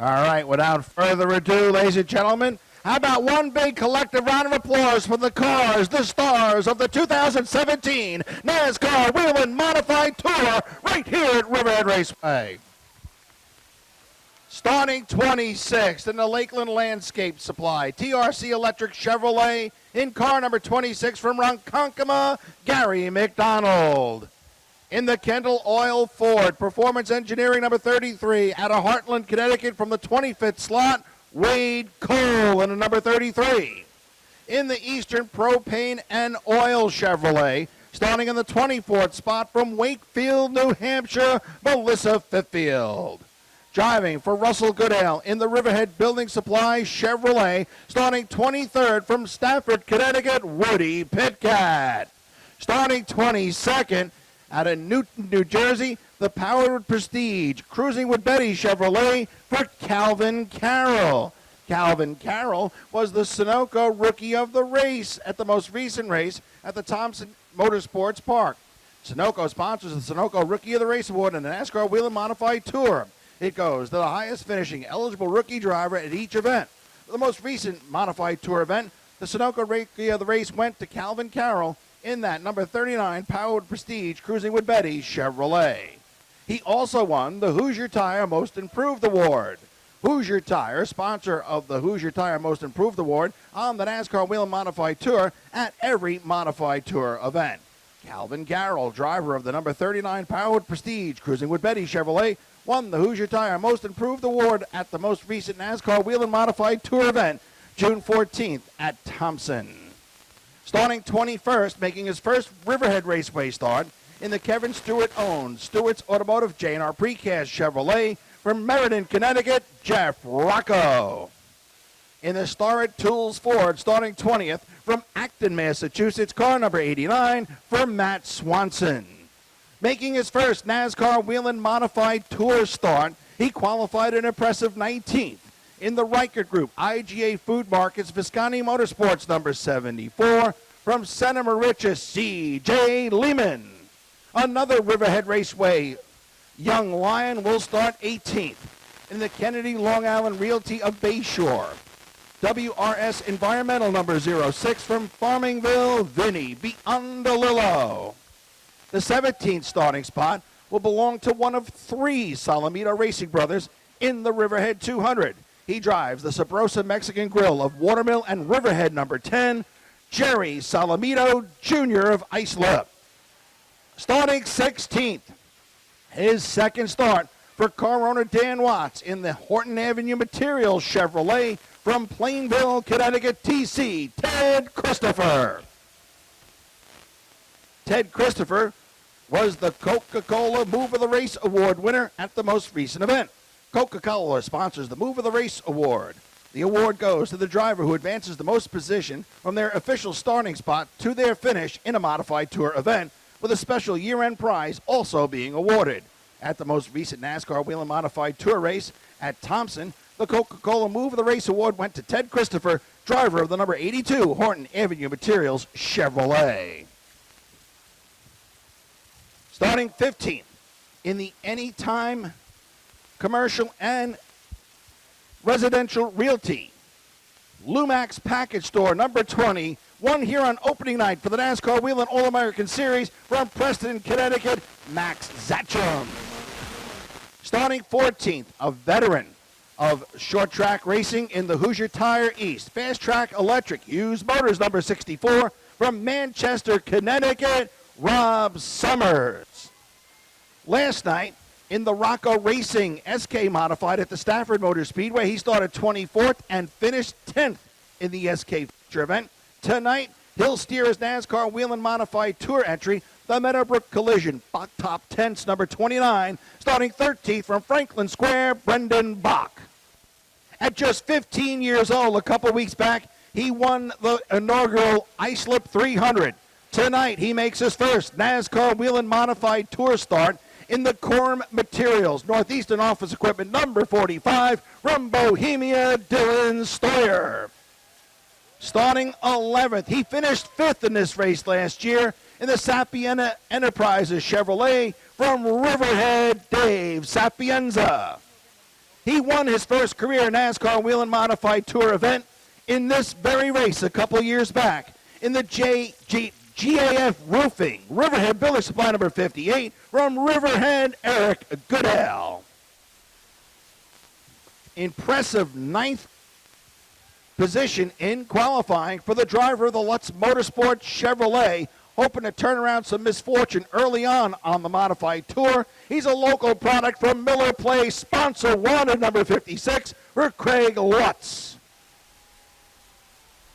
All right, without further ado, ladies and gentlemen, how about one big collective round of applause for the cars, the stars of the 2017 NASCAR Whelen Modified Tour right here at Riverhead Raceway. Starting 26th in the Lakeland Landscape Supply, TRC Electric Chevrolet in car number 26 from Ronkonkoma, Gary McDonald. In the Kendall Oil Ford, Performance Engineering number 33 out of Heartland, Connecticut from the 25th slot, Wade Cole in the number 33. In the Eastern Propane and Oil Chevrolet, starting in the 24th spot from Wakefield, New Hampshire, Melissa Fitfield. Driving for Russell Goodale in the Riverhead Building Supply Chevrolet, starting 23rd from Stafford, Connecticut, Woody Pitcat. Starting 22nd out of Newton, New Jersey, the Powered Prestige, cruising with Betty Chevrolet for Calvin Carroll. Calvin Carroll was the Sunoco Rookie of the Race at the most recent race at the Thompson Motorsports Park. Sunoco sponsors the Sunoco Rookie of the Race Award in the NASCAR Whelen Modified Tour. It goes to the highest finishing eligible rookie driver at each event. For the most recent Modified Tour event, the Sunoco Rookie of the Race went to Calvin Carroll in that number 39 Powered Prestige Cruising with Betty Chevrolet. He also won the Hoosier Tire Most Improved Award. Hoosier Tire, sponsor of the Hoosier Tire Most Improved Award on the NASCAR Whelen Modified Tour at every Modified Tour event. Calvin Carroll, driver of the number 39 Powered Prestige Cruising with Betty Chevrolet, won the Hoosier Tire Most Improved Award at the most recent NASCAR Whelen Modified Tour event, June 14th at Thompson. Starting 21st, making his first Riverhead Raceway start in the Kevin Stewart-owned Stewart's Automotive J&R Precast Chevrolet from Meriden, Connecticut, Jeff Rocco. In the Starrett Tools Ford, starting 20th from Acton, Massachusetts, car number 89 for Matt Swanson. Making his first NASCAR Whelen Modified Tour start, he qualified an impressive 19th. In the Reichert Group, IGA Food Markets, Visconti Motorsports number 74 from Santa Maria, C.J. Lehman. Another Riverhead Raceway young lion will start 18th in the Kennedy Long Island Realty of Bayshore. WRS Environmental number 06 from Farmingville, Vinny Biondelillo. The 17th starting spot will belong to one of three Salamito Racing brothers in the Riverhead 200. He drives the Sabrosa Mexican Grill of Watermill and Riverhead number 10, Jerry Salamito Jr. of Islip. Starting 16th, his second start for car owner Dan Watts in the Horton Avenue Materials Chevrolet from Plainville, Connecticut, TC, Ted Christopher. Ted Christopher was the Coca-Cola Move of the Race Award winner at the most recent event. Coca-Cola sponsors the Move of the Race Award. The award goes to the driver who advances the most position from their official starting spot to their finish in a Modified Tour event, with a special year-end prize also being awarded. At the most recent NASCAR Whelen Modified Tour race at Thompson, the Coca-Cola Move of the Race Award went to Ted Christopher, driver of the number 82 Horton Avenue Materials Chevrolet. Starting 15th in the Anytime Commercial and Residential Realty, Lumax Package Store number 20, won here on opening night for the NASCAR Whelen All-American Series from Preston, Connecticut, Max Zatchum. Starting 14th, a veteran of short track racing in the Hoosier Tire East, Fast Track Electric, used motors number 64 from Manchester, Connecticut, Rob Summers. Last night, in the Rocco Racing SK Modified at the Stafford Motor Speedway, he started 24th and finished 10th in the SK feature event. Tonight, he'll steer his NASCAR Whelen Modified Tour entry, the Meadowbrook Collision, Bach Top Tents number 29, starting 13th from Franklin Square, Brendan Bach. At just 15 years old, a couple weeks back, he won the inaugural Islip 300. Tonight, he makes his first NASCAR Whelen Modified Tour start in the Quorum Materials, Northeastern Office Equipment number 45 from Bohemia, Dylan Stoyer. Starting 11th, he finished 5th in this race last year in the Sapienza Enterprises Chevrolet from Riverhead, Dave Sapienza. He won his first career NASCAR Wheel and Modified Tour event in this very race a couple years back in the GAF Roofing Riverhead Builder Supply number 58 from Riverhead, Eric Goodell. Impressive ninth position in qualifying for the driver of the Lutz Motorsports Chevrolet, hoping to turn around some misfortune early on the Modified Tour. He's a local product from Miller Place, sponsor wanted number 56 for Craig Lutz.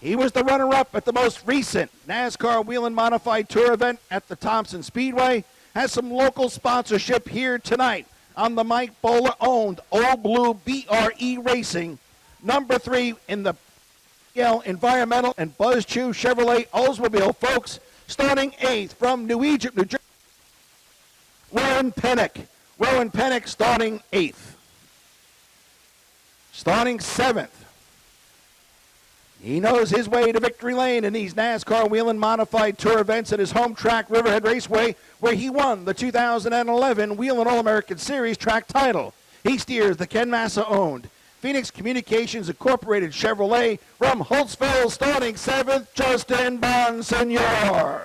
He was the runner-up at the most recent NASCAR Wheel and Modified Tour event at the Thompson Speedway. Has some local sponsorship here tonight on the Mike Bowler-owned Old Blue BRE Racing, number 3 in the Environmental and Buzz Chew Chevrolet Oldsmobile, folks. Starting 8th from New Egypt, New Jersey, Rowan Pennick. Rowan Pennick starting 8th. Starting 7th. He knows his way to victory lane in these NASCAR Wheel and Modified Tour events at his home track, Riverhead Raceway, where he won the 2011 Wheel and All-American Series track title. He steers the Ken Massa-owned Phoenix Communications Incorporated Chevrolet from Holtzville, starting 7th, Justin Bonsignor.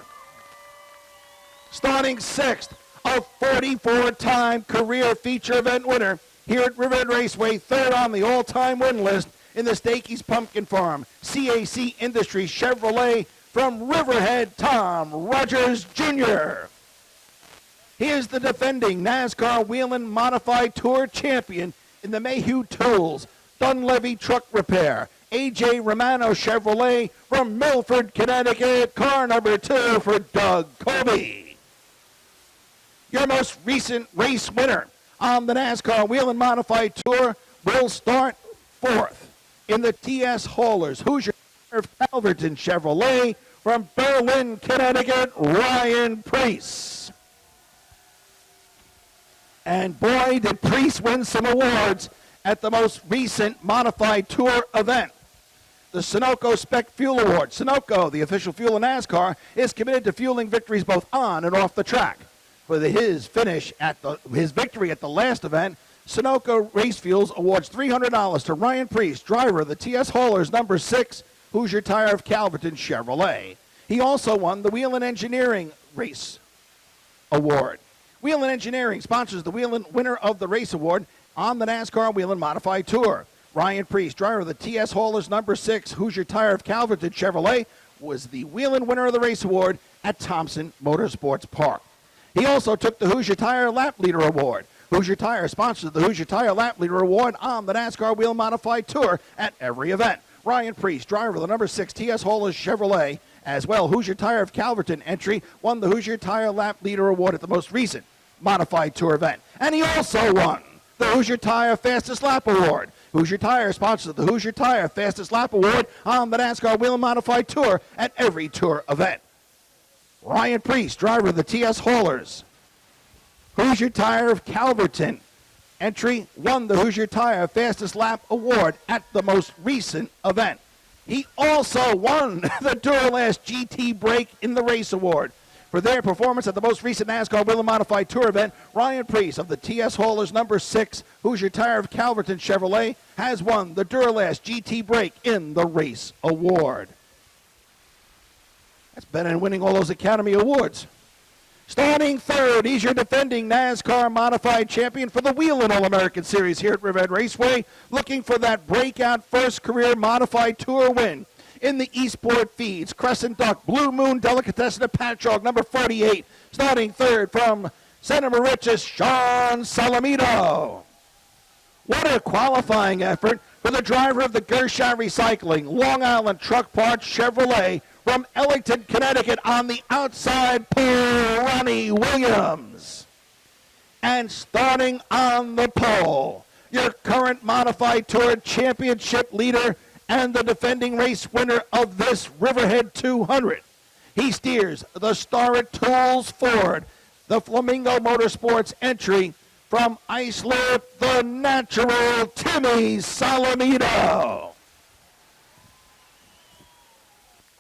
Starting 6th, a 44-time career feature event winner here at Riverhead Raceway, 3rd on the all-time win list in the Stakey's Pumpkin Farm, CAC Industries Chevrolet from Riverhead, Tom Rogers Jr. He is the defending NASCAR Wheel and Modified Tour champion in the Mayhew Tools Dunlevy Truck Repair, A.J. Romano Chevrolet from Milford, Connecticut, car number 2 for Doug Colby. Your most recent race winner on the NASCAR Wheel and Modified Tour will start 4th in the T.S. Haulers Hoosier Calverton Chevrolet from Berlin, Connecticut, Ryan Preece. And boy, did Preece win some awards at the most recent Modified Tour event. The Sunoco Spec Fuel Award. Sunoco, the official fuel of NASCAR, is committed to fueling victories both on and off the track. For his victory at the last event, Sunoco Race Fuels awards $300 to Ryan Preece, driver of the TS Haulers number 6 Hoosier Tire of Calverton Chevrolet. He also won the Wheel and Engineering Race Award. Wheel and Engineering sponsors the Wheel and winner of the race award on the NASCAR Wheel and Modified Tour. Ryan Preece, driver of the TS Haulers number 6 Hoosier Tire of Calverton Chevrolet, was the Wheel and winner of the race award at Thompson Motorsports Park. He also took the Hoosier Tire Lap Leader Award. Hoosier Tire sponsors the Hoosier Tire Lap Leader Award on the NASCAR Wheel and Modified Tour at every event. Ryan Preece, driver of the number 6 TS Haulers Chevrolet, as well Hoosier Tire of Calverton entry, won the Hoosier Tire Lap Leader Award at the most recent Modified Tour event. And he also won the Hoosier Tire Fastest Lap Award. Hoosier Tire sponsors the Hoosier Tire Fastest Lap Award on the NASCAR Wheel and Modified Tour at every tour event. Ryan Preece, driver of the TS Haulers, Hoosier Tire of Calverton entry, won the Hoosier Tire Fastest Lap Award at the most recent event. He also won the Duralast GT Brake in the Race Award. For their performance at the most recent NASCAR Wheel and Modified Tour event, Ryan Preece of the TS Haulers number 6 Hoosier Tire of Calverton Chevrolet has won the Duralast GT Brake in the Race Award. That's better than winning all those Academy Awards. Starting 3rd, he's your defending NASCAR Modified Champion for the Wheel and All-American Series here at Riverhead Raceway, looking for that breakout first career Modified Tour win. In the Eastport Feeds, Crescent Duck, Blue Moon Delicatessen of Patchogue, number 48. Starting 3rd from Santa Mauritius, Sean Salamito. What a qualifying effort for the driver of the Gershon Recycling, Long Island Truck Parts Chevrolet from Ellington, Connecticut on the outside pole, Ronnie Williams. And starting on the pole, your current Modified Tour Championship leader and the defending race winner of this Riverhead 200. He steers the Starrett Tools Ford, the Flamingo Motorsports entry from Islip, the natural Timmy Salamito.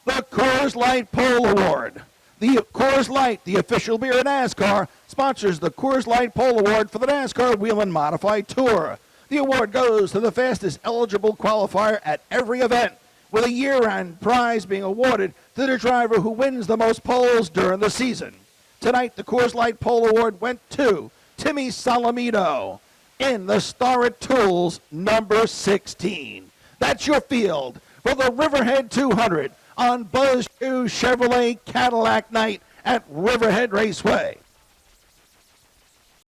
The Coors Light Pole Award. The Coors Light, the official beer of NASCAR, sponsors the Coors Light Pole Award for the NASCAR Wheel and Modified Tour. The award goes to the fastest eligible qualifier at every event, with a year-end prize being awarded to the driver who wins the most poles during the season. Tonight, the Coors Light Pole Award went to Timmy Salamito in the Starrett Tools number 16. That's your field for the Riverhead 200 on Buzz Shoe Chevrolet Cadillac Night at Riverhead Raceway.